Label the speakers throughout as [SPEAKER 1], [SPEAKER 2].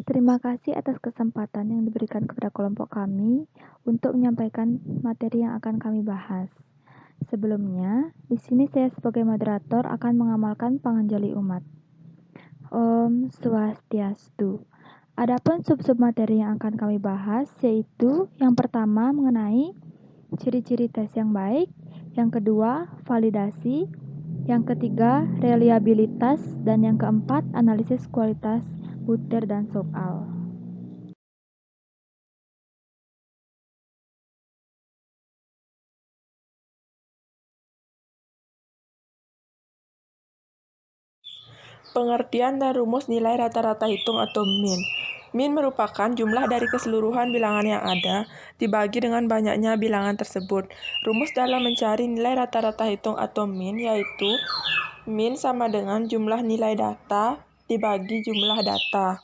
[SPEAKER 1] Terima kasih atas kesempatan yang diberikan kepada kelompok kami untuk menyampaikan materi yang akan kami bahas. Sebelumnya, di sini saya sebagai moderator akan mengamalkan panganjali umat. Om Swastiastu. Adapun sub-sub materi yang akan kami bahas yaitu yang pertama mengenai ciri-ciri tes yang baik, yang kedua validasi, yang ketiga reliabilitas, dan yang keempat analisis kualitas butir dan soal.
[SPEAKER 2] Pengertian dan rumus nilai rata-rata hitung atau min. Min merupakan jumlah dari keseluruhan bilangan yang ada, dibagi dengan banyaknya bilangan tersebut. Rumus dalam mencari nilai rata-rata hitung atau min yaitu min sama dengan jumlah nilai data dibagi jumlah data.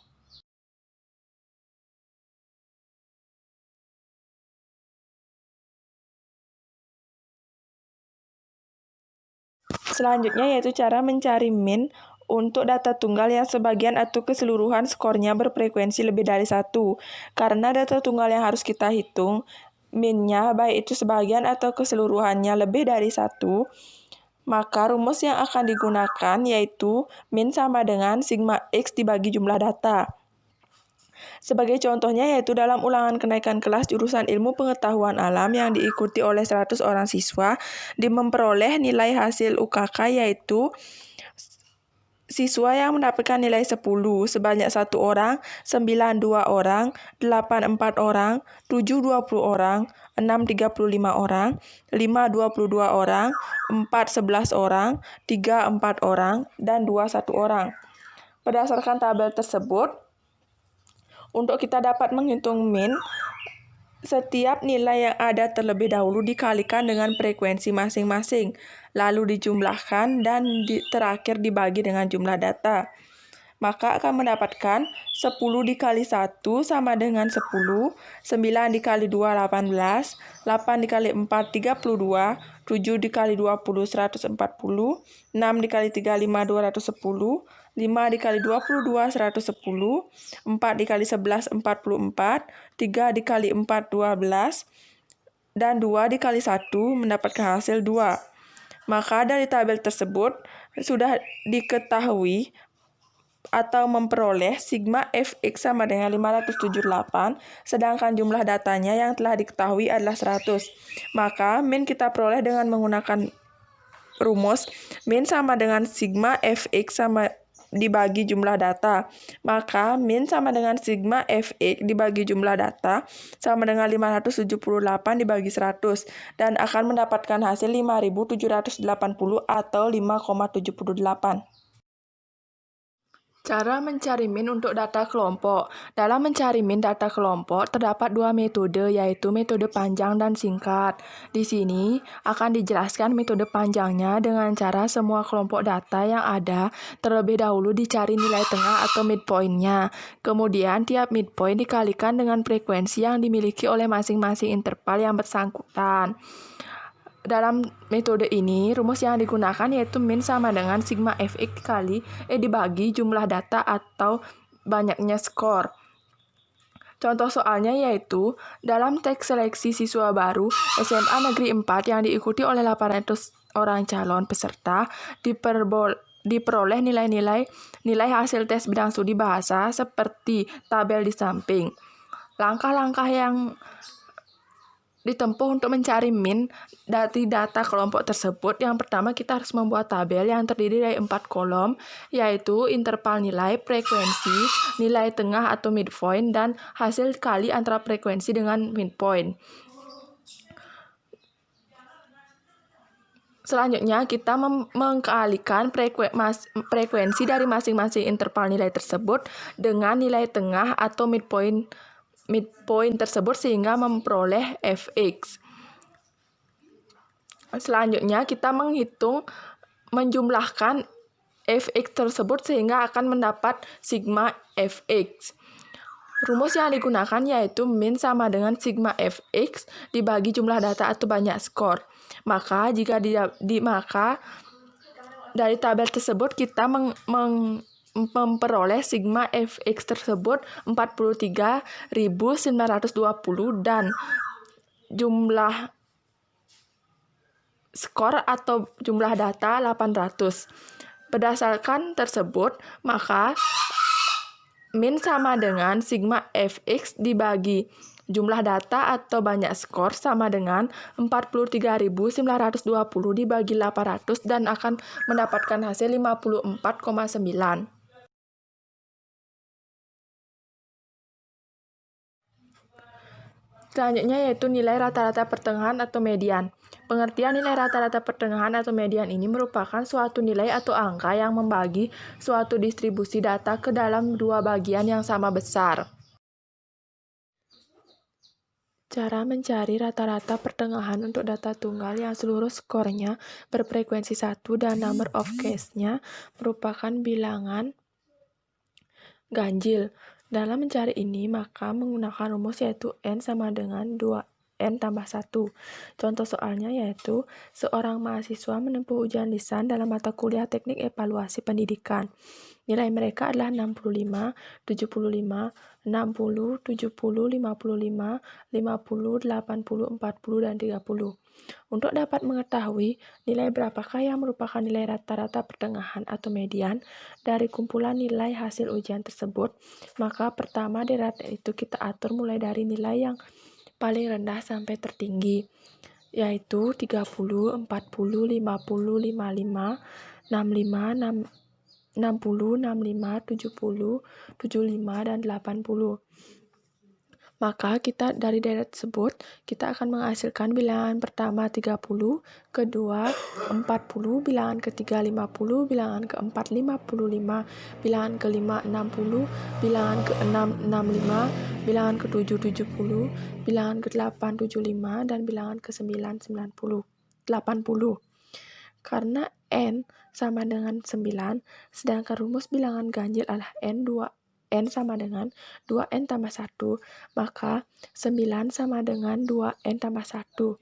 [SPEAKER 2] Selanjutnya yaitu cara mencari min untuk data tunggal yang sebagian atau keseluruhan skornya berfrekuensi lebih dari 1. Karena data tunggal yang harus kita hitung, minnya baik itu sebagian atau keseluruhannya lebih dari 1, maka rumus yang akan digunakan yaitu min sama dengan sigma X dibagi jumlah data. Sebagai contohnya yaitu dalam ulangan kenaikan kelas jurusan ilmu pengetahuan alam yang diikuti oleh 100 orang siswa, memperoleh nilai hasil UKK yaitu siswa yang mendapatkan nilai 10 sebanyak 1 orang, 9 2 orang, 8 4 orang, 7 20 orang, 6 35 orang, 5 22 orang, 4 11 orang, 3 4 orang, dan 2 1 orang. Berdasarkan tabel tersebut, untuk kita dapat menghitung min, setiap nilai yang ada terlebih dahulu dikalikan dengan frekuensi masing-masing, lalu dijumlahkan dan terakhir dibagi dengan jumlah data. Maka akan mendapatkan 10 dikali 1 sama dengan 10, 9 dikali 2 18, 8 dikali 4 32, 7 dikali 20 140, 6 dikali 3 5 210, 5 dikali 22 110, 4 dikali 11 44, 3 dikali 4 12, dan 2 dikali 1 mendapatkan hasil 2. Maka dari tabel tersebut sudah diketahui atau memperoleh sigma fx sama dengan 578, sedangkan jumlah datanya yang telah diketahui adalah 100. Maka min kita peroleh dengan menggunakan rumus min sama dengan sigma fx sama dibagi jumlah data. Maka min sama dengan sigma fx dibagi jumlah data sama dengan 578 dibagi 100 dan akan mendapatkan hasil 5780 atau 5,78. Cara mencari min untuk data kelompok. Dalam mencari min data kelompok, terdapat dua metode, yaitu metode panjang dan singkat. Di sini akan dijelaskan metode panjangnya dengan cara semua kelompok data yang ada terlebih dahulu dicari nilai tengah atau midpoint-nya. Kemudian tiap midpoint dikalikan dengan frekuensi yang dimiliki oleh masing-masing interval yang bersangkutan. Dalam metode ini, rumus yang digunakan yaitu min sama dengan sigma fx kali dibagi jumlah data atau banyaknya skor. Contoh soalnya yaitu, dalam tes seleksi siswa baru SMA Negeri 4 yang diikuti oleh 800 orang calon peserta, diperoleh nilai hasil tes bidang studi bahasa seperti tabel di samping. Langkah-langkah yang ditempuh untuk mencari min dari data kelompok tersebut. Yang pertama, kita harus membuat tabel yang terdiri dari 4 kolom, yaitu interval nilai, frekuensi, nilai tengah atau midpoint, dan hasil kali antara frekuensi dengan midpoint. Selanjutnya, kita mengkalikan frekuensi dari masing-masing interval nilai tersebut dengan nilai tengah atau midpoint tersebut sehingga memperoleh fx. Selanjutnya kita menjumlahkan fx tersebut sehingga akan mendapat sigma fx. Rumus yang digunakan yaitu min sama dengan sigma fx dibagi jumlah data atau banyak skor. Maka jika maka dari tabel tersebut kita memperoleh sigma fx tersebut 43.920 dan jumlah skor atau jumlah data 800. Berdasarkan tersebut, maka min sama dengan sigma fx dibagi jumlah data atau banyak skor sama dengan 43.920 dibagi 800 dan akan mendapatkan hasil 54,9. Selanjutnya yaitu nilai rata-rata pertengahan atau median. Pengertian nilai rata-rata pertengahan atau median ini merupakan suatu nilai atau angka yang membagi suatu distribusi data ke dalam dua bagian yang sama besar. Cara mencari rata-rata pertengahan untuk data tunggal yang seluruh skornya berfrekuensi 1 dan number of case-nya merupakan bilangan ganjil. Dalam mencari ini, maka menggunakan rumus yaitu N sama dengan 2N tambah 1. Contoh soalnya yaitu, seorang mahasiswa menempuh ujian lisan dalam mata kuliah teknik evaluasi pendidikan. Nilai mereka adalah 65, 75, 60, 70, 55, 50, 80, 40, dan 30. Untuk dapat mengetahui nilai berapakah yang merupakan nilai rata-rata pertengahan atau median dari kumpulan nilai hasil ujian tersebut, maka pertama di data itu kita atur mulai dari nilai yang paling rendah sampai tertinggi, yaitu 30, 40, 50, 55, 65, 60, 65, 70, 75, dan 80. Maka kita dari data tersebut, kita akan menghasilkan bilangan pertama 30, kedua 40, bilangan ketiga 50, bilangan keempat 55, bilangan kelima 60, bilangan keenam 65, bilangan ketujuh 70, bilangan ke-8 75, dan bilangan ke-9 80. Karena N sama dengan 9, sedangkan rumus bilangan ganjil adalah N sama dengan 2N tambah 1, maka 9 sama dengan 2N tambah 1. 9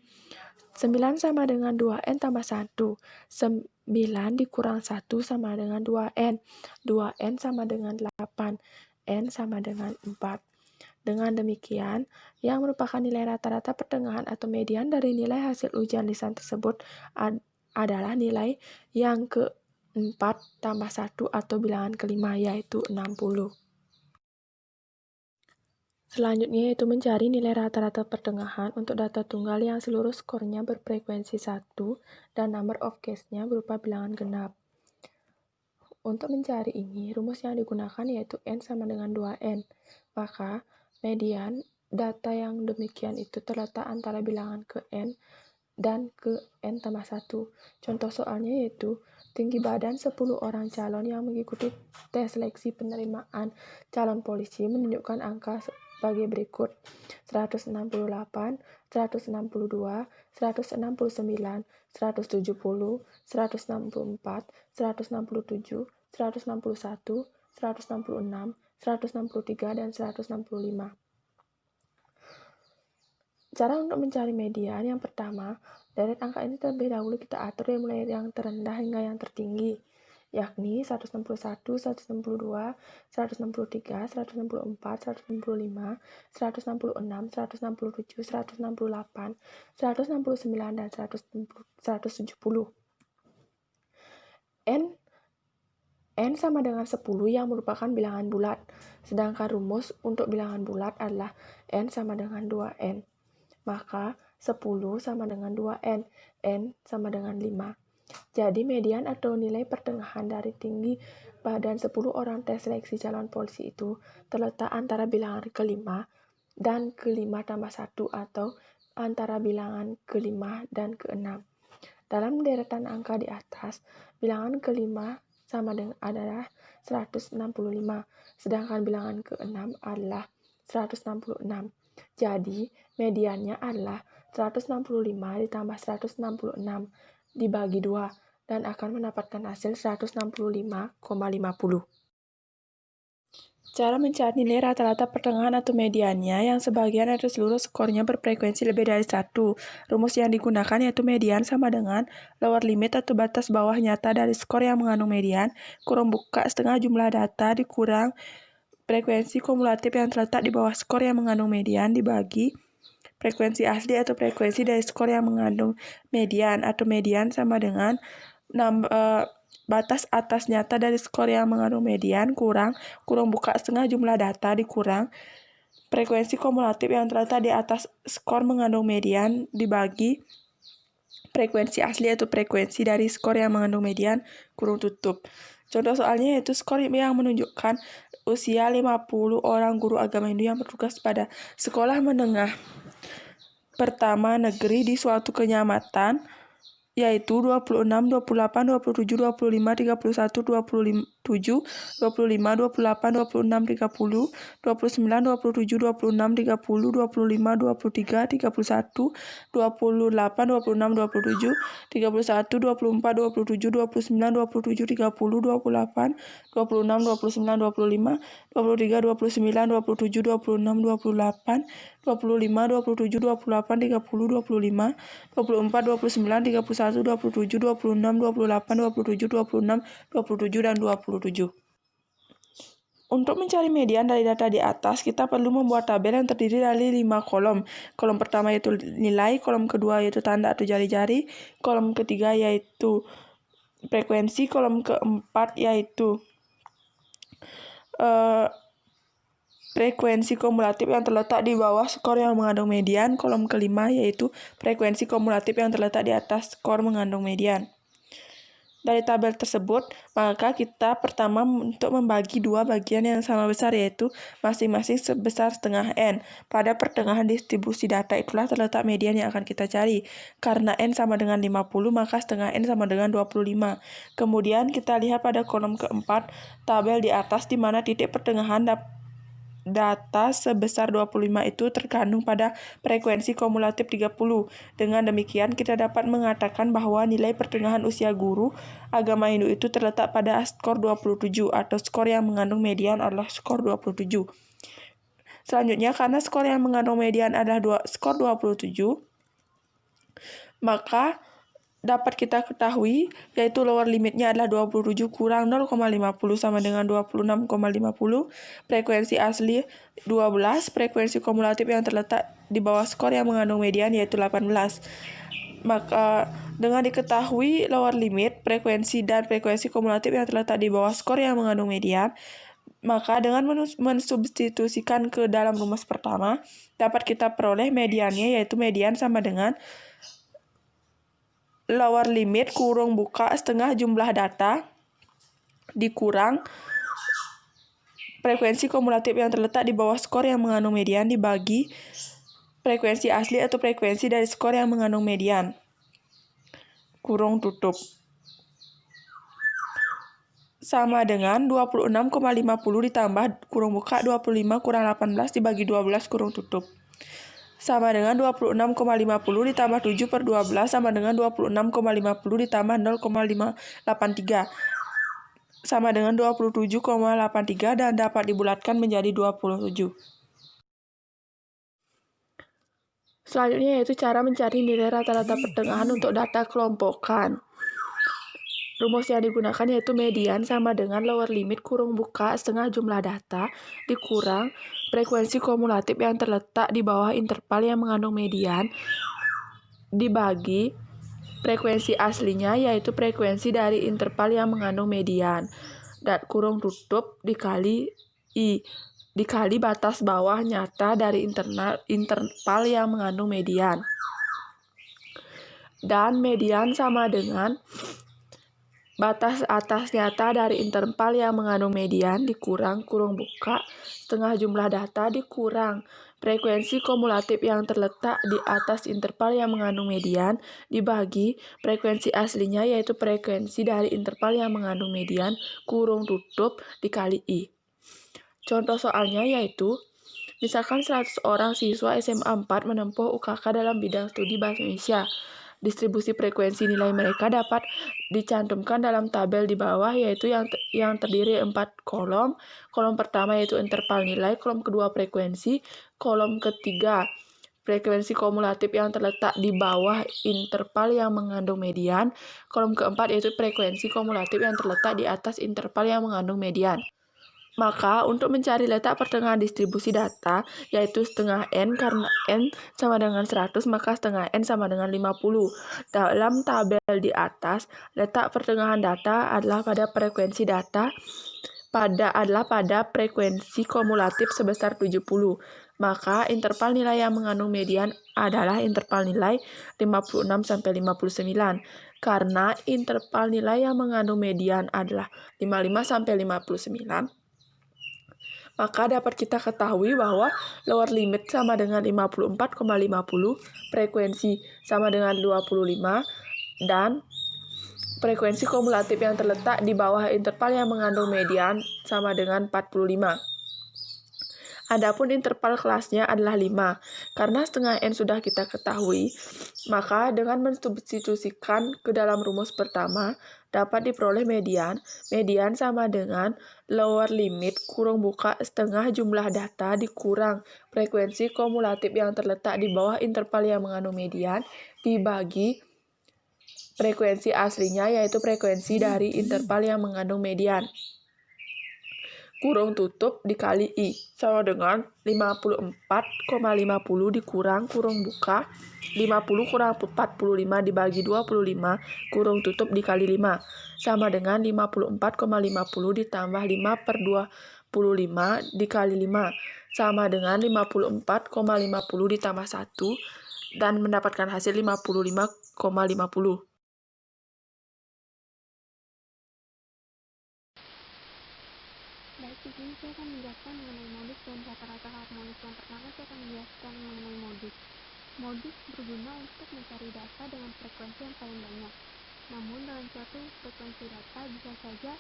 [SPEAKER 2] sama dengan 2N tambah 1. 9 dikurang 1 sama dengan 2N. 2N sama dengan 8. N sama dengan 4. Dengan demikian, yang merupakan nilai rata-rata pertengahan atau median dari nilai hasil ujian lisan tersebut adalah nilai yang ke-4 tambah 1 atau bilangan kelima, yaitu 60. Selanjutnya yaitu mencari nilai rata-rata pertengahan untuk data tunggal yang seluruh skornya berfrekuensi 1 dan number of case-nya berupa bilangan genap. Untuk mencari ini, rumus yang digunakan yaitu N sama dengan 2N. Maka, median data yang demikian itu terletak antara bilangan ke N dan ke N tambah 1. Contoh soalnya yaitu, tinggi badan 10 orang calon yang mengikuti tes seleksi penerimaan calon polisi menunjukkan angka sebagai berikut: 168, 162, 169, 170, 164, 167, 161, 166, 163, dan 165. Cara untuk mencari median yang pertama, deret angka ini terlebih dahulu kita atur dari mulai yang terendah hingga yang tertinggi, yakni 161, 162, 163, 164, 165, 166, 167, 168, 169, dan 170. N sama dengan 10 yang merupakan bilangan bulat, sedangkan rumus untuk bilangan bulat adalah N sama dengan 2N. Maka 10 sama dengan 2N, N sama dengan 5. Jadi median atau nilai pertengahan dari tinggi badan 10 orang tes seleksi calon polisi itu terletak antara bilangan ke-5 dan ke-5 tambah 1 atau antara bilangan ke-5 dan ke-6. Dalam deretan angka di atas, bilangan ke-5 sama dengan adalah 165, sedangkan bilangan ke-6 adalah 166. Jadi, mediannya adalah 165 ditambah 166 dibagi 2 dan akan mendapatkan hasil 165,50. Cara mencari nilai rata-rata pertengahan atau mediannya yang sebagian atau seluruh skornya berfrekuensi lebih dari 1. Rumus yang digunakan yaitu median sama dengan lower limit atau batas bawah nyata dari skor yang mengandung median, kurang buka setengah jumlah data dikurang frekuensi kumulatif yang terletak di bawah skor yang mengandung median dibagi frekuensi asli atau frekuensi dari skor yang mengandung median, atau median sama dengan batas atas nyata dari skor yang mengandung median kurang buka setengah jumlah data dikurang frekuensi kumulatif yang terletak di atas skor mengandung median dibagi frekuensi asli atau frekuensi dari skor yang mengandung median kurung tutup. Contoh soalnya yaitu skor yang menunjukkan usia 50 orang guru agama Hindu yang bertugas pada sekolah menengah pertama negeri di suatu kecamatan, yaitu 26, 28, 27, 25, 31, 27, 25, 28, 26, 30, 29, 27, 26, 30, 25, 23, 31, 28, 26, 27, 31, 24, 27, 29, 27, 30, 28, 26, 29, 25, 23, 29, 27, 26, 28, 25, 27, 28, 30, 25, 24, 29, 31, 27, 26, 28, 27, 26, 27, dan 27. Untuk mencari median dari data di atas, kita perlu membuat tabel yang terdiri dari 5 kolom. Kolom pertama yaitu nilai, kolom kedua yaitu tanda atau jari-jari, kolom ketiga yaitu frekuensi, kolom keempat yaitu frekuensi kumulatif yang terletak di bawah skor yang mengandung median, kolom kelima yaitu frekuensi kumulatif yang terletak di atas skor mengandung median. Dari tabel tersebut, maka kita pertama untuk membagi dua bagian yang sama besar yaitu masing-masing sebesar setengah N. Pada pertengahan distribusi data itulah terletak median yang akan kita cari. Karena N sama dengan 50, maka setengah N sama dengan 25. Kemudian kita lihat pada kolom keempat, tabel di atas di mana titik pertengahan data sebesar 25 itu terkandung pada frekuensi kumulatif 30. Dengan demikian, kita dapat mengatakan bahwa nilai pertengahan usia guru agama Hindu itu terletak pada skor 27, atau skor yang mengandung median adalah skor 27. Selanjutnya, karena skor yang mengandung median adalah skor 27, maka dapat kita ketahui yaitu lower limitnya adalah 27 kurang 0,50 sama dengan 26,50, frekuensi asli 12, frekuensi kumulatif yang terletak di bawah skor yang mengandung median yaitu 18. Maka dengan diketahui lower limit, frekuensi dan frekuensi kumulatif yang terletak di bawah skor yang mengandung median, maka dengan mensubstitusikan ke dalam rumus pertama, dapat kita peroleh mediannya yaitu median sama dengan lower limit kurung buka setengah jumlah data dikurang frekuensi kumulatif yang terletak di bawah skor yang mengandung median dibagi frekuensi asli atau frekuensi dari skor yang mengandung median kurung tutup sama dengan 26,50 ditambah kurung buka 25 kurang 18 dibagi 12 kurung tutup sama dengan 26,50 ditambah 7 per 12 sama dengan 26,50 ditambah 0,583 sama dengan 27,83 dan dapat dibulatkan menjadi 27. Selanjutnya yaitu cara mencari nilai rata-rata pertengahan untuk data kelompokan. Rumus yang digunakan yaitu median sama dengan lower limit kurung buka setengah jumlah data dikurang frekuensi kumulatif yang terletak di bawah interval yang mengandung median dibagi frekuensi aslinya yaitu frekuensi dari interval yang mengandung median dan kurung tutup dikali I dikali batas bawah nyata dari interval yang mengandung median. Dan median sama dengan batas atas nyata dari interval yang mengandung median dikurang kurung buka setengah jumlah data dikurang frekuensi kumulatif yang terletak di atas interval yang mengandung median dibagi frekuensi aslinya yaitu frekuensi dari interval yang mengandung median kurung tutup dikali I. Contoh soalnya yaitu misalkan 100 orang siswa SMA 4 menempuh UKK dalam bidang studi Bahasa Indonesia. Distribusi frekuensi nilai mereka dapat dicantumkan dalam tabel di bawah, yaitu yang terdiri 4 kolom. Kolom pertama yaitu interval nilai, kolom kedua frekuensi, kolom ketiga frekuensi kumulatif yang terletak di bawah interval yang mengandung median, kolom keempat yaitu frekuensi kumulatif yang terletak di atas interval yang mengandung median. Maka, untuk mencari letak pertengahan distribusi data, yaitu setengah N, karena N sama dengan 100, maka setengah N sama dengan 50. Dalam tabel di atas, letak pertengahan data adalah pada frekuensi pada frekuensi kumulatif sebesar 70. Maka, interval nilai yang mengandung median adalah interval nilai 56-59. Karena interval nilai yang mengandung median adalah 55-59, maka dapat kita ketahui bahwa lower limit sama dengan 54,50, frekuensi sama dengan 25, dan frekuensi kumulatif yang terletak di bawah interval yang mengandung median sama dengan 45. Adapun interval kelasnya adalah 5. Karena setengah N sudah kita ketahui, maka dengan mensubstitusikan ke dalam rumus pertama, dapat diperoleh median. Median sama dengan lower limit kurung buka setengah jumlah data dikurang frekuensi kumulatif yang terletak di bawah interval yang mengandung median dibagi frekuensi aslinya, yaitu frekuensi dari interval yang mengandung median, kurung tutup dikali I, sama dengan 54,50 dikurang kurung buka 50 kurang 45 dibagi 25 kurung tutup dikali 5, sama dengan 54,50 ditambah 5 per 25 dikali 5, sama dengan 54,50 ditambah 1, dan mendapatkan hasil 55,50.
[SPEAKER 1] Baik, di sini saya akan menjelaskan mengenai modus dan rata-rata harmonis. Yang pertama, saya akan menjelaskan mengenai modus. Modus berguna untuk mencari data dengan frekuensi yang paling banyak. Namun, dalam suatu frekuensi data bisa saja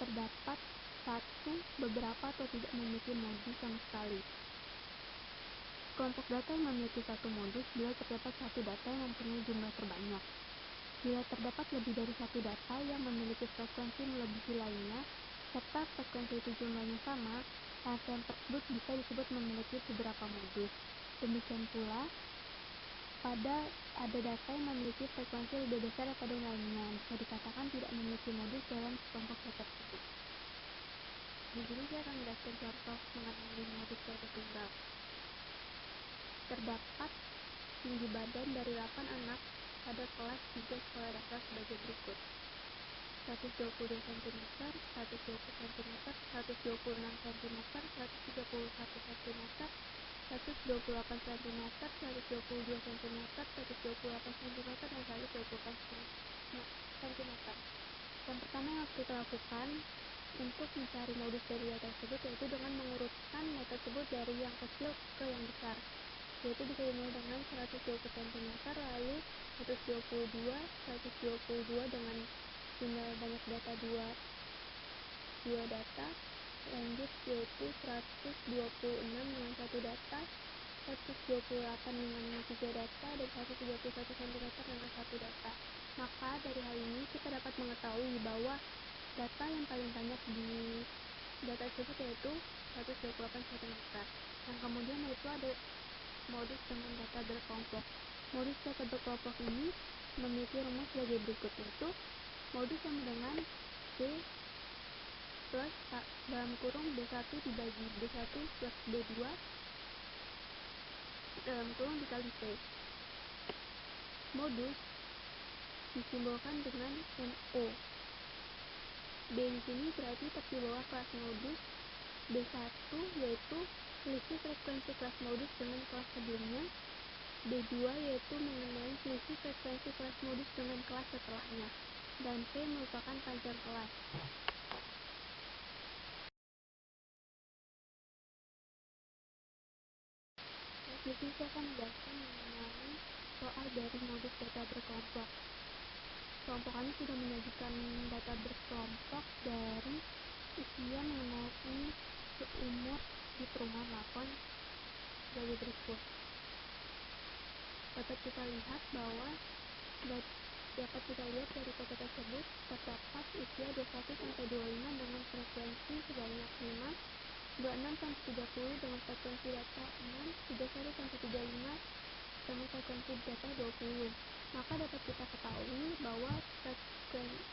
[SPEAKER 1] terdapat satu, beberapa, atau tidak memiliki modus sama sekali. Kelompok data yang memiliki satu modus bila terdapat satu data yang mempunyai jumlah terbanyak. Bila terdapat lebih dari satu data yang memiliki frekuensi melebihi lainnya, serta frekuensi itu jumlahnya sama, rangkaian tersebut bisa disebut memiliki beberapa modus. Demikian pula, pada ada data yang memiliki frekuensi lebih besar daripada yang lainnya, bisa dikatakan tidak memiliki modus dalam kelompok data tersebut. Di sini saya akan menjelaskan contoh mengenai modus data tunggal. Terdapat tinggi badan dari 8 anak pada kelas 3 sekolah dasar sebagai berikut: 122 cm, 120 cm, 126 cm, 131 cm, 128 cm, 122 cm, 128 cm, dan 124 cm. Yang pertama yang harus kita lakukan untuk mencari modus dari data tersebut yaitu dengan mengurutkan data tersebut dari yang kecil ke yang besar, yaitu bisa dimulai dengan 120 cm, lalu 122 dengan jumlah banyak data dua data, lanjut yaitu 126 dengan satu data, 128 dengan 3 data, dan 131 cm dengan satu data. Maka dari hal ini kita dapat mengetahui bahwa data yang paling banyak di data tersebut yaitu 128 cm. Yang kemudian yaitu ada modus dengan data berkelompok. Modus data berkelompok ini memiliki rumus sebagai berikut, yaitu modus sama dengan B plus dalam kurung B1 dibagi B1 plus B2 dalam kurung dikali P. Modus disimbolkan dengan MO. B di sini berarti tepi bawah kelas modus. B1 yaitu selisih frekuensi kelas modus dengan kelas sebelumnya. B2 yaitu mengenai selisih frekuensi kelas modus dengan kelas setelahnya. Dan P merupakan panjang kelas. Jadi saya akan menjelaskan mengenai soal dari modus data berkelompok. Kelompok kami sudah menyajikan data berkelompok dari usia mengenai seumur di perumahan Lakon sebagai berikut. Dapat kita lihat bahwa
[SPEAKER 3] Dapat kita lihat dari foto tersebut, terdapat usia 21-25 dengan frekuensi sebanyak 5, 26-30 dengan frekuensi data 6, 31-35 dengan frekuensi data 20. Maka dapat kita ketahui bahwa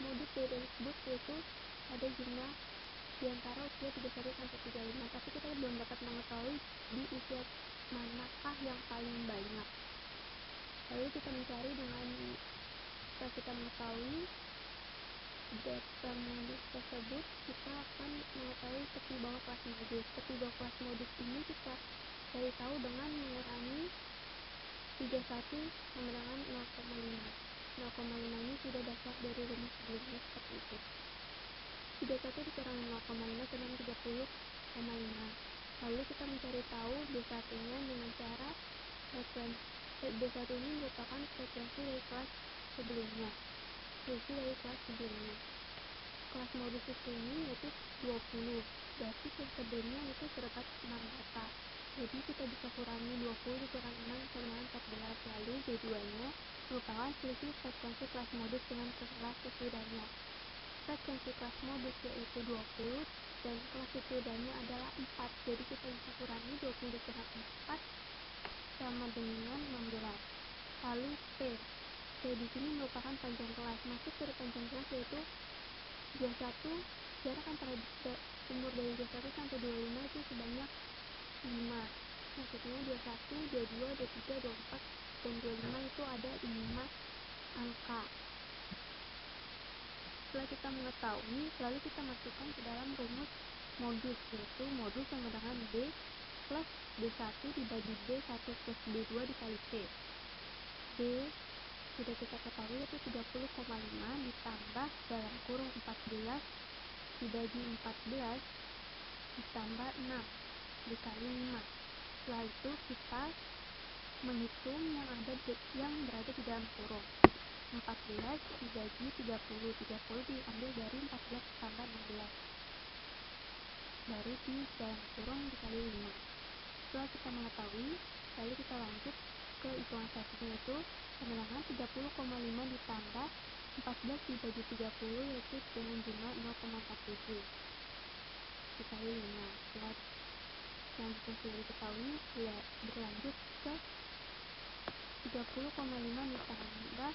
[SPEAKER 3] modus dari tersebut yaitu ada jumlah di antara usia 31-35, tapi kita belum dapat mengetahui di usia manakah yang paling banyak. Lalu kita mencari dengan setelah kita mengetahui data modus tersebut, kita akan mengetahui peti bawah kelas modus. Peti bawah kelas modus ini kita cari tahu dengan mengurangi 31 sama dengan 0,5. 0,5 ini sudah dasar dari rumus sebelumnya seperti itu. 31 dikurangi 0,5 sama dengan 30,5. Lalu kita mencari tahu B1-nya dengan cara B1 ini merupakan frekuensi dari kelas sebelumnya. Kelas modus ini yaitu 20, berarti kelas sebelumnya itu terdapat 6 data. Jadi kita bisa kurangi 20 dikurangi 6 sama dengan 14. Lalu B2-nya merupakan selisih frekuensi kelas modus dengan kelas sesudahnya. Frekuensi kelas modus yaitu 20 dan kelas sesudahnya adalah 4. Jadi kita bisa kurangi 20 dikurangi 4 sama dengan 16. Lalu P di sini merupakan panjang kelas. Maksud dari panjang kelas yaitu 21, jarak antara umur dari 21 sampai 25 itu sebanyak 5. Maksudnya 21, 22, 23, 24, dan 25 itu ada 5 angka. Setelah kita mengetahui, lalu kita masukkan ke dalam rumus modus, yaitu modus sama dengan B plus B1 dibagi B1 plus B2 dikali P. B sudah kita ketahui yaitu 30,5 ditambah dalam kurung 14 dibagi 14 ditambah 6 dikali 5. Setelah itu kita menghitung yang berada di dalam kurung. 14 dibagi 30 diambil dari 14 ditambah 16 baru di dalam kurung dikali 5. Setelah kita mengetahui, lalu kita lanjut ke hitungan selanjutnya yaitu kemenangan 30,5 ditambah 14 dibagi 30 yaitu dengan jumlah 0,47 dikali 5. Setelah selanjutnya sudah diketahui, berlanjut ke 30,5 ditambah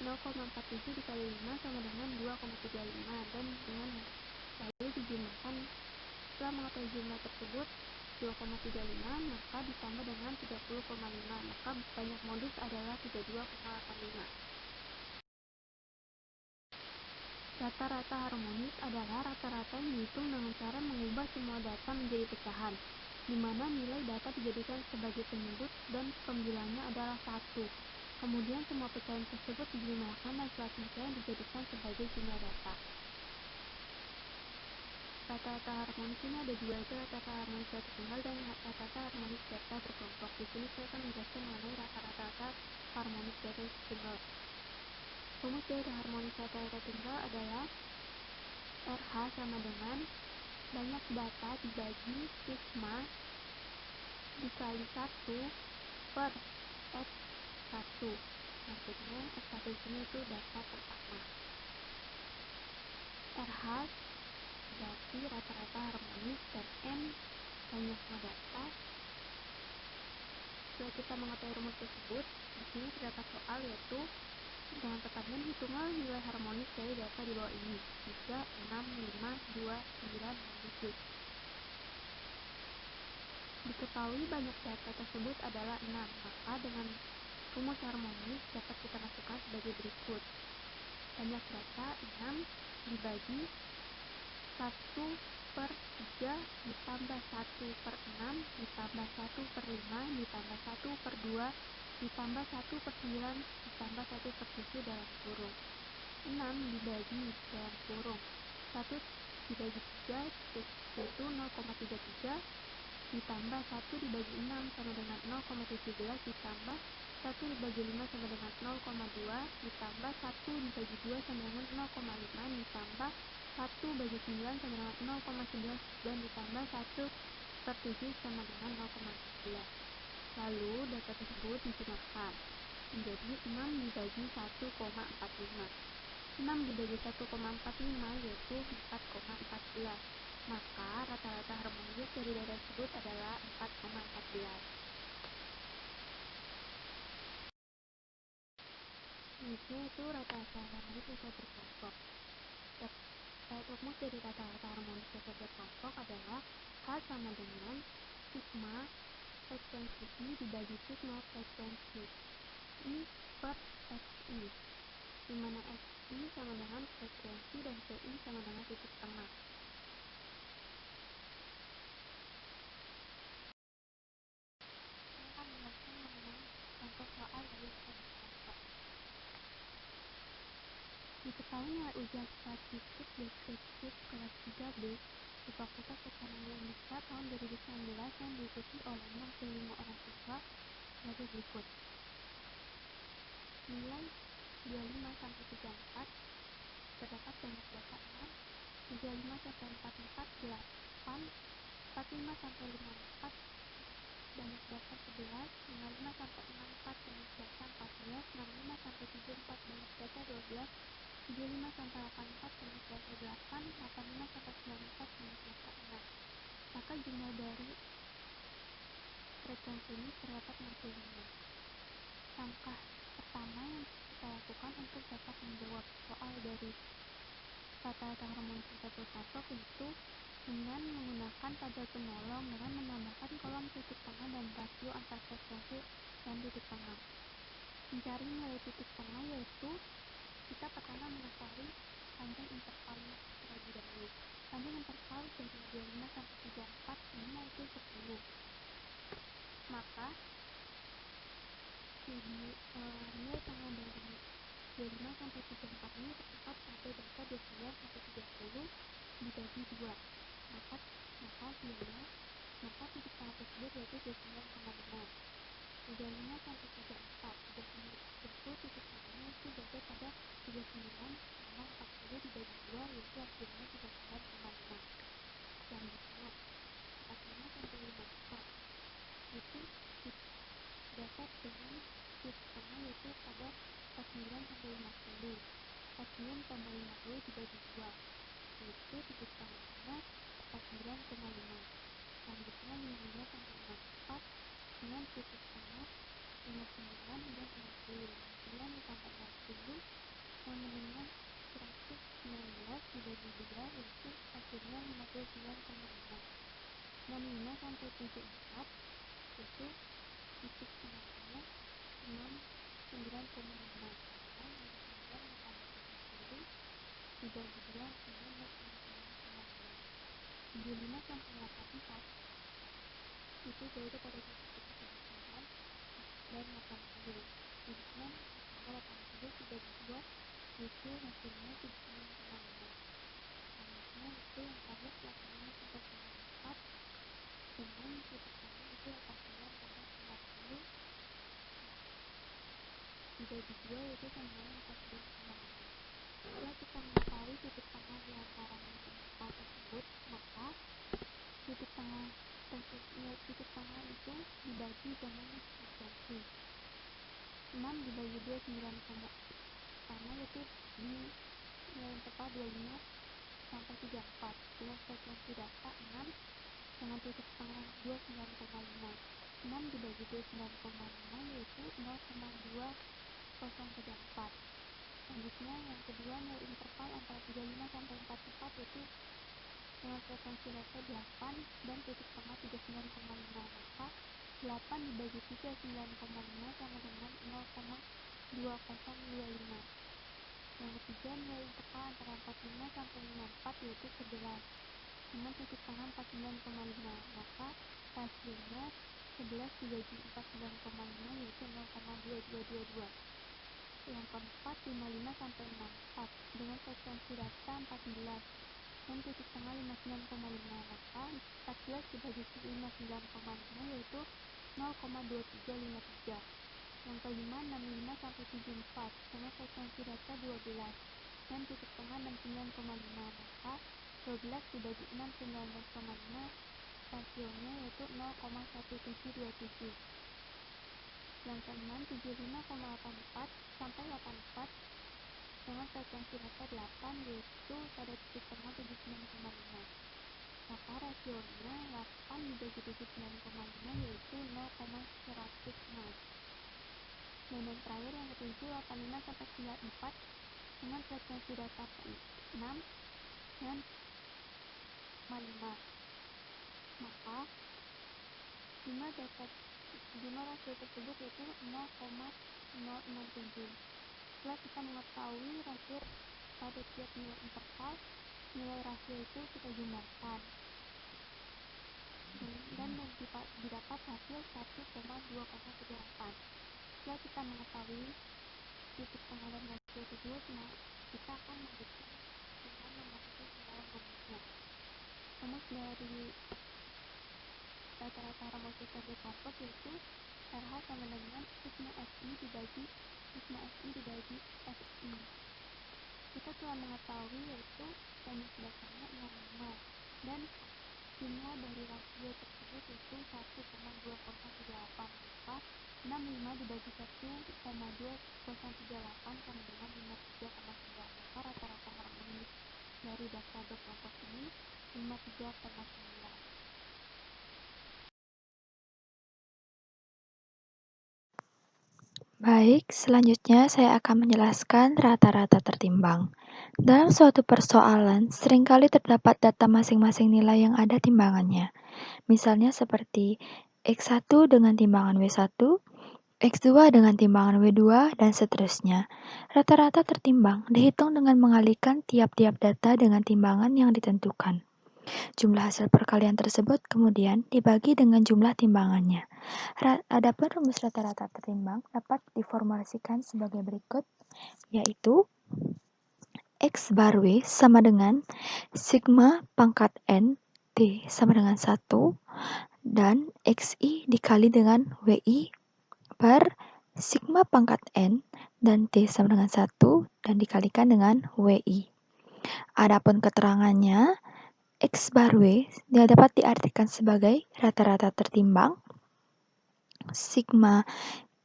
[SPEAKER 3] 0,47 dikali 5 sama dengan 2,35 dan dengan lalu dijumlahkan. Setelah mengetahui jumlah tersebut 2,35 maka ditambah dengan 30,5 maka banyak modus adalah 32,85. Rata-rata harmonis adalah rata-rata yang dihitung dengan cara mengubah semua data menjadi pecahan, di mana nilai data dijadikan sebagai penyebut dan pembilangnya adalah 1. Kemudian semua pecahan tersebut dijumlahkan dan selanjutnya dijadikan sebagai jumlah data. Rata-rata harmonis ini ada dua, yaitu rata-rata harmonis data tunggal dan rata-rata harmonis data berkelompok. Di sini saya akan menjelaskan mengenai rata-rata harmonis data tunggal. Rumus dari harmonis rata-rata tunggal adalah RH sama dengan banyak data dibagi sigma dikali 1 per X1. Maksudnya X1 di sini itu data pertama. RH berarti rata-rata harmonis dan N banyaknya data. Setelah kita mengetahui rumus tersebut, di sini terdapat soal yaitu dengan pertanyaan hitunglah nilai harmonis dari data di bawah ini 3, 6, 5, 2, 9, dan 7. Diketahui banyak data tersebut adalah 6, maka dengan rumus harmonis dapat kita masukkan sebagai berikut. Banyak data 6 dibagi 1 per 3 ditambah 1 per 6 ditambah 1 per 5 ditambah 1 per 2 ditambah 1 per 9 ditambah 1 per 7 dalam kurung. 6 dibagi dalam kurung 1 dibagi 3 yaitu 0,33 ditambah 1 dibagi 6 sama dengan 0,17 ditambah 1 dibagi 5 sama dengan 0,2 ditambah 1 dibagi 2 sama dengan 0,5 ditambah 1 bagi 9 sama dengan 0,9 dan ditambah 1 per 7 sama dengan 0,9. Lalu data tersebut dijumlahkan. menjadi 6 dibagi 1,45. 6 dibagi 1,45 yaitu 4,14. Maka rata-rata harmonis dari data tersebut adalah 4,14. Selanjutnya itu rata-rata harmonis sesar berkelompok. Rumus dari rata-rata harmonis sesar berkelompok adalah H sama dengan sigma frekuensi I dibagi sigma frekuensi I per XI, di mana XI sama dengan frekuensi dan CI sama dengan titik tengah. Saya akan menjelaskan mengenai contoh soal dari sesar berkelompok. Diketahui nilai ujian statistik deskriptif kelas 3B di Fakultas Ekonomi Indonesia tahun 2019 yang diikuti oleh 65 orang siswa sebagai berikut. Nilai 25 sampai 34 terdapat banyak data 6, 35 sampai 44 8, 45 sampai 54 banyak data 11, 55 sampai 64 banyak data 14, 65 sampai 74 banyak data 12, 75 sampai 84 banyak data 8, 85 sampai 94 banyak data 6. Maka jumlah dari frekuensi ini terdapat 65. Langkah pertama yang kita lakukan untuk dapat menjawab soal dari rata-rata harmonis sesar berkelompok itu dengan menggunakan tabel penolong dengan menambahkan kolom titik tengah dan rasio antar frekuensi dan titik tengah. Mencari nilai titik tengah yaitu kita pertama mengetahui panjang intervalnya terlebih dahulu. Panjang interval dari 25 sampai 34 ini yaitu 10. Maka nilai tengah dari 25 sampai 34 ini terdapat pada data 29 sampai 30 dibagi 2. Maka hasilnya titik tengah tersebut yaitu 29,5. 35 sampai 34 itu titik tengahnya itu berada pada 39,40 dibagi 2 yaitu hasilnya 39,5. Selanjutnya 45 sampai 54 itu dapat dengan titik tengah yaitu pada 49 sampai 50. 49,50 dibagi 2 yaitu titik tengahnya 49,5. Selanjutnya 55 sampai 54 dengan titik tengah 59 dan 60. 59 ditambah 60 sama dengan 119 dibagi 2 yaitu hasilnya 59,5. 65 sampai 74 itu titik tengahnya 69,5 sama 69 ditambah 70 dibagi 2 hasilnya 69,5. 75 sampai 84 itu berada pada titik 79 dan 80. 79 ditambah 80 dibagi 2 yaitu hasilnya 79,5. Selanjutnya itu yang terakhir 85 sampai 94 dengan titik tengah itu 89,90 dibagi 2 yaitu sama dengan 14,5. Setelah kita mengetahui titik tengah di antara nilai tersebut, maka titik tengah itu dibagi dengan frekuensi. 6 dibagi 2 9, sama yaitu di nilai interval 25 sampai 34 dengan frekuensi data 6 dengan titik tengah 29,5. 6 dibagi 2 9,5 yaitu 0,2034. Selanjutnya yang kedua nilai interval antara 35 sampai 44 yaitu dengan frekuensi data 8 dan titik tengah 39,5. Maka 8 dibagi 3 9,5 sama dengan 0,2025. Yang ketiga nilai interval antara 45 sampai 54 yaitu 11 dengan titik tengah 49,5. Maka hasilnya 11 dibagi 49,5 yaitu 0,2222. Yang keempat 55 sampai 64 dengan frekuensi data 14 dan titik tengah 59,5. Maka 14 dibagi 59,5 yaitu 0,2353. Yang kelima 65 sampai 74 dengan frekuensi data 12 dan titik tengah 69,5. Maka 12 dibagi 6 19,5 rasionya yaitu 0,1727. 95,84 sampai 84 dengan frekuensi data 8, yaitu pada titik tengah 79,5. Maka rasionya 8 dibagi 79,5 yaitu 0,106. Dan yang terakhir yang ketujuh 85 sampai 94 dengan frekuensi data 6 dan 5. Maka jumlah rasio tersebut yaitu 0,067. Setelah kita mengetahui rasio pada tiap nilai interval, nilai rasio itu kita jumlahkan dan didapat hasil 1,2038. Setelah kita mengetahui titik tengah dan rasio tersebut, kita akan melanjutkan dengan memasuki pengolahan rumusnya. Rumus dari rata-rata rumus dari kelompok yaitu RH sama dengan sigma SI dibagi SI. Kita telah mengetahui yaitu rumus dasarnya 65 dan jumlah dari rasio tersebut yaitu 1,2038. Maka 65 dibagi 1,2038 sama dengan 53,9. Maka rata-rata harmonis dari data berkelompok ini 53,9.
[SPEAKER 1] Baik, selanjutnya saya akan menjelaskan rata-rata tertimbang. Dalam suatu persoalan, seringkali terdapat data masing-masing nilai yang ada timbangannya. Misalnya seperti X1 dengan timbangan W1, X2 dengan timbangan W2, dan seterusnya. Rata-rata tertimbang dihitung dengan mengalihkan tiap-tiap data dengan timbangan yang ditentukan. Jumlah hasil perkalian tersebut kemudian dibagi dengan jumlah timbangannya. Adapun rumus rata-rata tertimbang dapat diformulasikan sebagai berikut, yaitu X bar W sama dengan sigma pangkat N T sama dengan 1 dan XI dikali dengan WI per sigma pangkat N dan T sama dengan 1 dan dikalikan dengan WI. Adapun keterangannya, X bar W dapat diartikan sebagai rata-rata tertimbang, sigma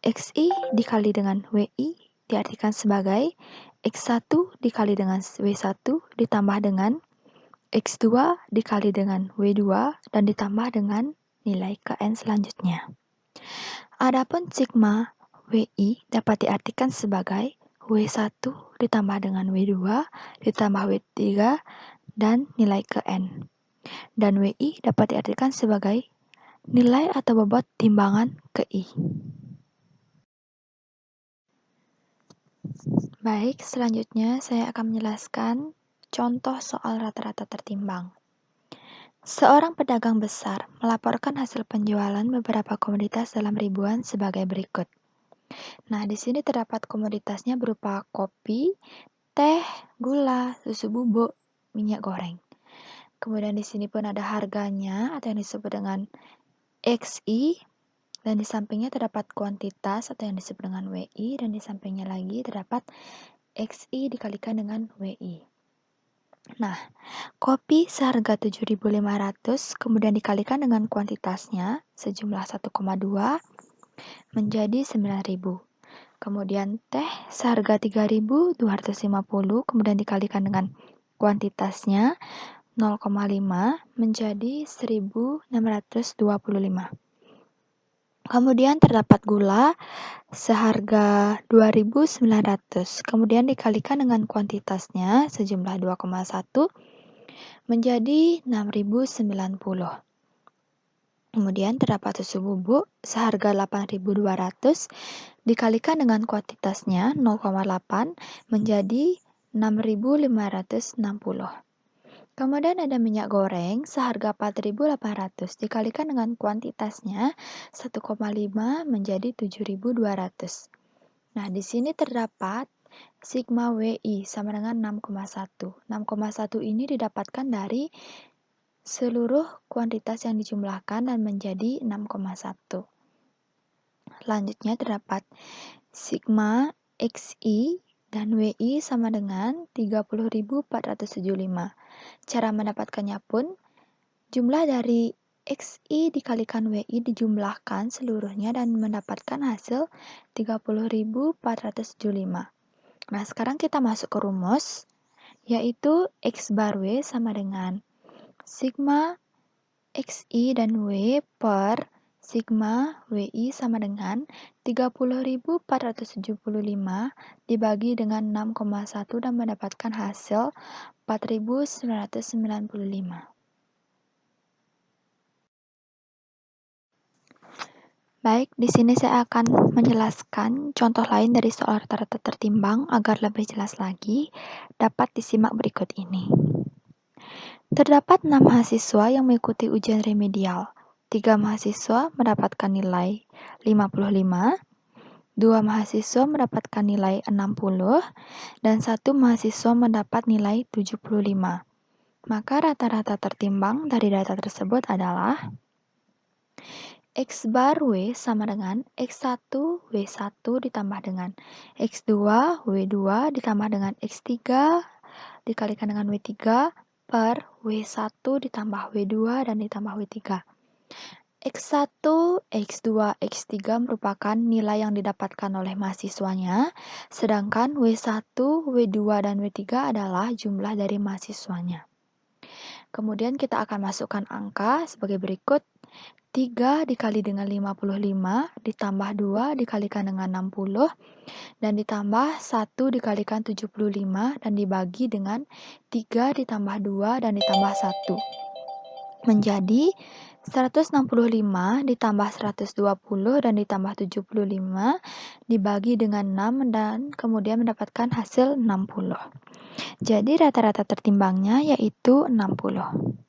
[SPEAKER 1] XI dikali dengan WI diartikan sebagai X1 dikali dengan W1 ditambah dengan X2 dikali dengan W2 dan ditambah dengan nilai Kn selanjutnya. Adapun sigma WI dapat diartikan sebagai W1 ditambah dengan W2 ditambah W3 dan nilai Kn. Dan WI dapat diartikan sebagai nilai atau bobot timbangan KI. Baik, selanjutnya saya akan menjelaskan contoh soal rata-rata tertimbang. Seorang pedagang besar melaporkan hasil penjualan beberapa komoditas dalam ribuan sebagai berikut. Nah, di sini terdapat komoditasnya berupa kopi, teh, gula, susu bubuk, minyak goreng. Kemudian di sini pun ada harganya atau yang disebut dengan XI, dan di sampingnya terdapat kuantitas atau yang disebut dengan WI, dan di sampingnya lagi terdapat XI dikalikan dengan WI. Nah, kopi seharga 7.500 kemudian dikalikan dengan kuantitasnya sejumlah 1,2 menjadi 9.000. Kemudian teh seharga 3.250 kemudian dikalikan dengan kuantitasnya 0,5 menjadi 1.625. Kemudian terdapat gula seharga 2.900, kemudian dikalikan dengan kuantitasnya sejumlah 2,1 menjadi 6.090. Kemudian terdapat susu bubuk seharga 8.200 dikalikan dengan kuantitasnya 0,8 menjadi 6.560. Kemudian ada minyak goreng seharga 4.800 dikalikan dengan kuantitasnya 1,5 menjadi 7.200. Nah, di sini terdapat sigma WI sama dengan 6,1. 6,1 ini didapatkan dari seluruh kuantitas yang dijumlahkan dan menjadi 6,1. Selanjutnya terdapat sigma XI dan WI sama dengan 30.475. Cara mendapatkannya pun, jumlah dari XI dikalikan WI dijumlahkan seluruhnya dan mendapatkan hasil 30.475. Nah, sekarang kita masuk ke rumus, yaitu X bar W sama dengan sigma XI dan W per sigma WI sama dengan 30.475 dibagi dengan 6,1 dan mendapatkan hasil 4.995. Baik, di sini saya akan menjelaskan contoh lain dari soal rata-rata tertimbang agar lebih jelas lagi. Dapat disimak berikut ini. Terdapat 6 mahasiswa yang mengikuti ujian remedial. 3 mahasiswa mendapatkan nilai 55, 2 mahasiswa mendapatkan nilai 60, dan 1 mahasiswa mendapat nilai 75. Maka rata-rata tertimbang dari data tersebut adalah X bar W sama dengan X1 W1 ditambah dengan X2 W2 ditambah dengan X3 dikalikan dengan W3 per W1 ditambah W2 dan ditambah W3. X1, X2, X3 merupakan nilai yang didapatkan oleh mahasiswanya, sedangkan W1, W2, dan W3 adalah jumlah dari mahasiswanya. Kemudian kita akan masukkan angka sebagai berikut. 3 dikali dengan 55 ditambah 2 dikalikan dengan 60 dan ditambah 1 dikalikan 75 dan dibagi dengan 3 ditambah 2 dan ditambah 1 menjadi 165 ditambah 120 dan ditambah 75 dibagi dengan 6 dan kemudian mendapatkan hasil 60. Jadi rata-rata tertimbangnya yaitu 60.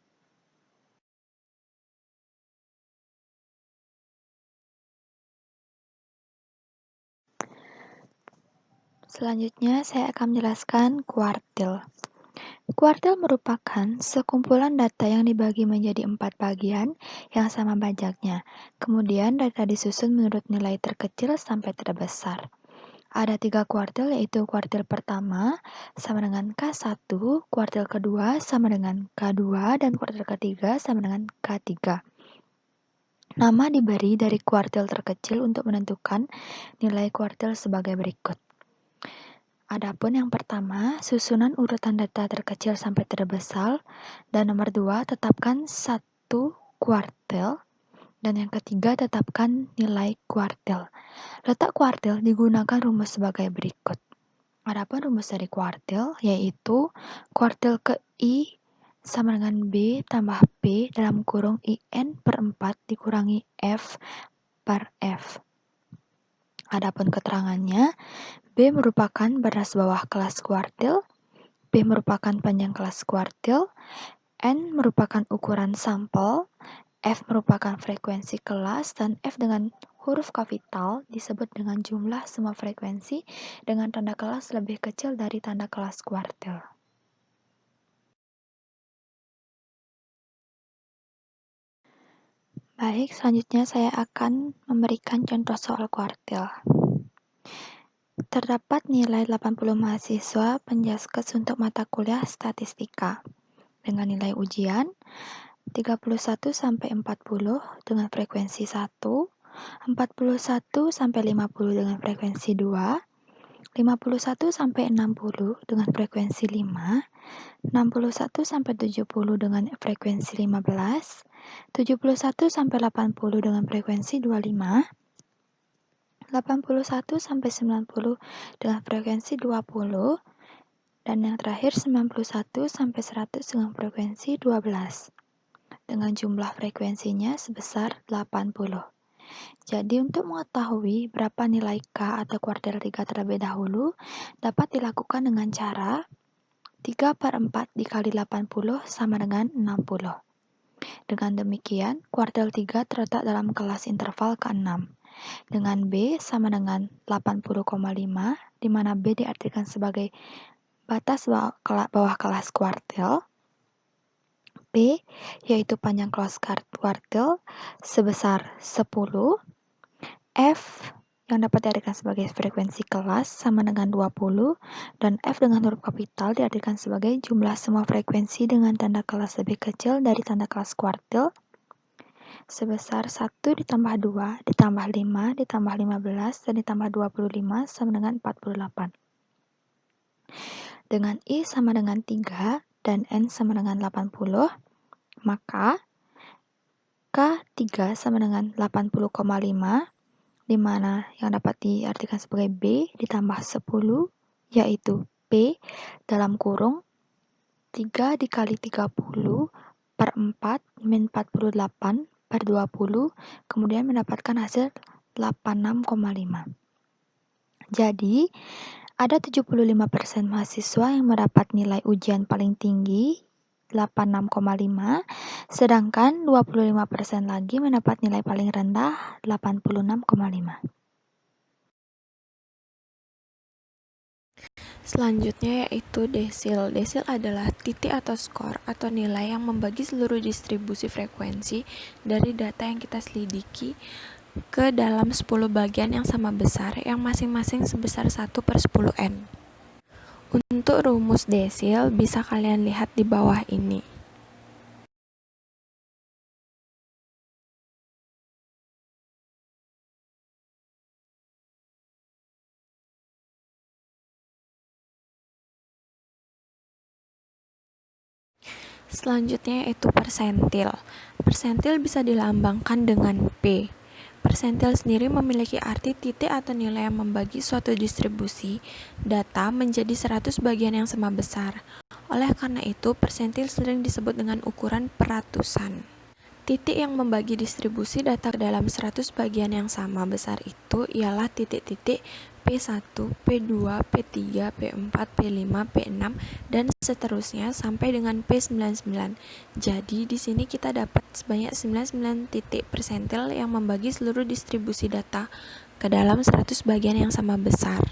[SPEAKER 1] Selanjutnya, saya akan menjelaskan kuartil. Kuartil merupakan sekumpulan data yang dibagi menjadi 4 bagian yang sama banjaknya. Kemudian, data disusun menurut nilai terkecil sampai terbesar. Ada 3 kuartil, yaitu kuartil pertama sama dengan K1, kuartil kedua sama dengan K2, dan kuartil ketiga sama dengan K3. Nama diberi dari kuartil terkecil untuk menentukan nilai kuartil sebagai berikut. Adapun yang pertama, susunan urutan data terkecil sampai terbesar, dan nomor 2, tetapkan satu kuartil, dan yang ketiga, tetapkan nilai kuartil. Letak kuartil digunakan rumus sebagai berikut. Adapun rumus dari kuartil, yaitu kuartil ke I sama dengan B tambah P dalam kurung IN per 4 dikurangi F per F. Adapun keterangannya, B merupakan batas bawah kelas kuartil, P merupakan panjang kelas kuartil, N merupakan ukuran sampel, F merupakan frekuensi kelas, dan F dengan huruf kapital disebut dengan jumlah semua frekuensi dengan tanda kelas lebih kecil dari tanda kelas kuartil. Baik, selanjutnya saya akan memberikan contoh soal kuartil. Terdapat nilai 80 mahasiswa penjaskes untuk mata kuliah statistika dengan nilai ujian 31 sampai 40 dengan frekuensi 1, 41 sampai 50 dengan frekuensi 2, 51 sampai 60 dengan frekuensi 5, 61 sampai 70 dengan frekuensi 15, 71 sampai 80 dengan frekuensi 25, 81 sampai 90 dengan frekuensi 20, dan yang terakhir 91 sampai 100 dengan frekuensi 12. Dengan jumlah frekuensinya sebesar 80. Jadi untuk mengetahui berapa nilai K atau kuartil 3 terlebih dahulu, dapat dilakukan dengan cara 3 per 4 dikali 80 sama dengan 60. Dengan demikian, kuartil 3 terletak dalam kelas interval ke-6. Dengan B sama dengan 80,5, di mana B diartikan sebagai batas bawah kelas kuartil. P, yaitu panjang kelas kuartil, sebesar 10. F, yang dapat diartikan sebagai frekuensi kelas, sama dengan 20. Dan F dengan huruf kapital diartikan sebagai jumlah semua frekuensi dengan tanda kelas lebih kecil dari tanda kelas kuartil. sebesar 1 ditambah 2 ditambah 5 ditambah 15 dan ditambah 25 sama dengan 48. Dengan I sama dengan 3 dan N sama dengan 80, maka K3 sama dengan 80,5, di mana yang dapat diartikan sebagai B ditambah 10, yaitu P dalam kurung 3 dikali 30 per 4 min 48 per 20, kemudian mendapatkan hasil 86,5. Jadi, ada 75% mahasiswa yang mendapat nilai ujian paling tinggi 86,5, sedangkan 25% lagi mendapat nilai paling rendah 86,5.
[SPEAKER 4] Selanjutnya yaitu desil. Desil adalah titik atau skor atau nilai yang membagi seluruh distribusi frekuensi dari data yang kita selidiki ke dalam 10 bagian yang sama besar yang masing-masing sebesar 1/10n. Untuk rumus desil bisa kalian lihat di bawah ini. Selanjutnya yaitu persentil. Persentil bisa dilambangkan dengan P. Persentil sendiri memiliki arti titik atau nilai yang membagi suatu distribusi data menjadi 100 bagian yang sama besar. Oleh karena itu, persentil sering disebut dengan ukuran peratusan. Titik yang membagi distribusi data ke dalam 100 bagian yang sama besar itu ialah titik-titik P1, P2, P3, P4, P5, P6, dan seterusnya sampai dengan P99. Jadi, di sini kita dapat sebanyak 99 titik persentil yang membagi seluruh distribusi data ke dalam 100 bagian yang sama besar.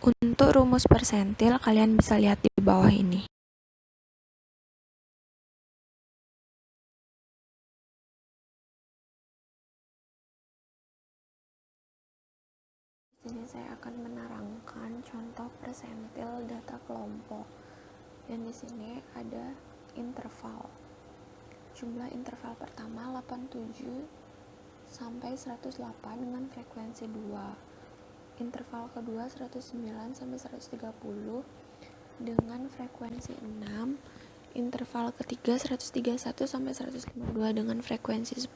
[SPEAKER 4] Untuk rumus persentil, kalian bisa lihat di bawah ini. Di sini saya akan menerangkan contoh persentil data kelompok. Dan di sini ada interval. Jumlah interval pertama 87 sampai 108 dengan frekuensi 2. Interval kedua 109 sampai 130 dengan frekuensi 6. Interval ketiga 131 sampai 152 dengan frekuensi 10.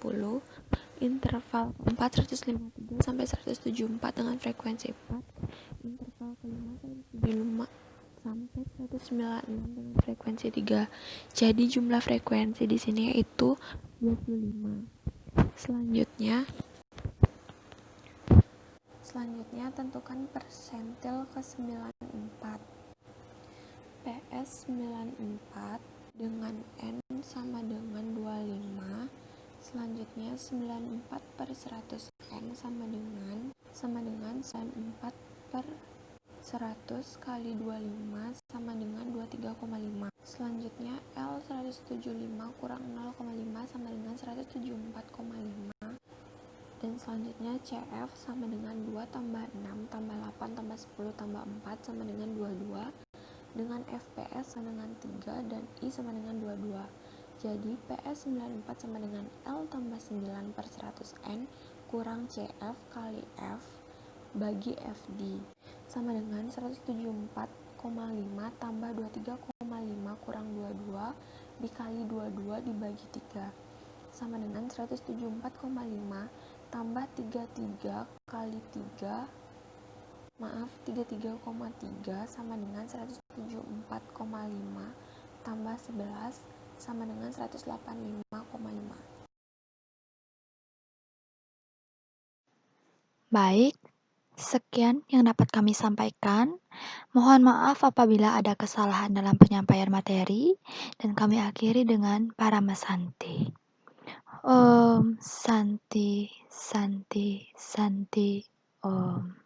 [SPEAKER 4] Interval keempat 153 sampai 174 dengan frekuensi 4. Interval kelima 175 sampai 196 dengan frekuensi 3. Jadi jumlah frekuensi di sini yaitu 25. Selanjutnya tentukan persentil ke-94. PS 94 dengan N sama dengan 25. Selanjutnya 94 per 100 N sama dengan 94 per 100 kali 25 sama dengan 23,5. Selanjutnya L 175 kurang 0,5 sama dengan 174,5. Dan selanjutnya CF sama dengan 2 tambah 6 tambah 8 tambah 10 tambah 4 sama dengan 22. Dengan FPS sama dengan 3 dan I sama dengan 22. Jadi PS 94 sama dengan L tambah 9 per 100 N kurang CF kali F bagi FD sama dengan 174,5 tambah 23,5 kurang 22 dikali 22 dibagi 3 sama dengan 174,5 tambah 33 kali 33,3 sama dengan 174,5 tambah 11 sama dengan 185,5.
[SPEAKER 1] Baik, sekian yang dapat kami sampaikan. Mohon maaf apabila ada kesalahan dalam penyampaian materi, dan kami akhiri dengan Parama Santi. Om Santi, Santi, Santi, Om.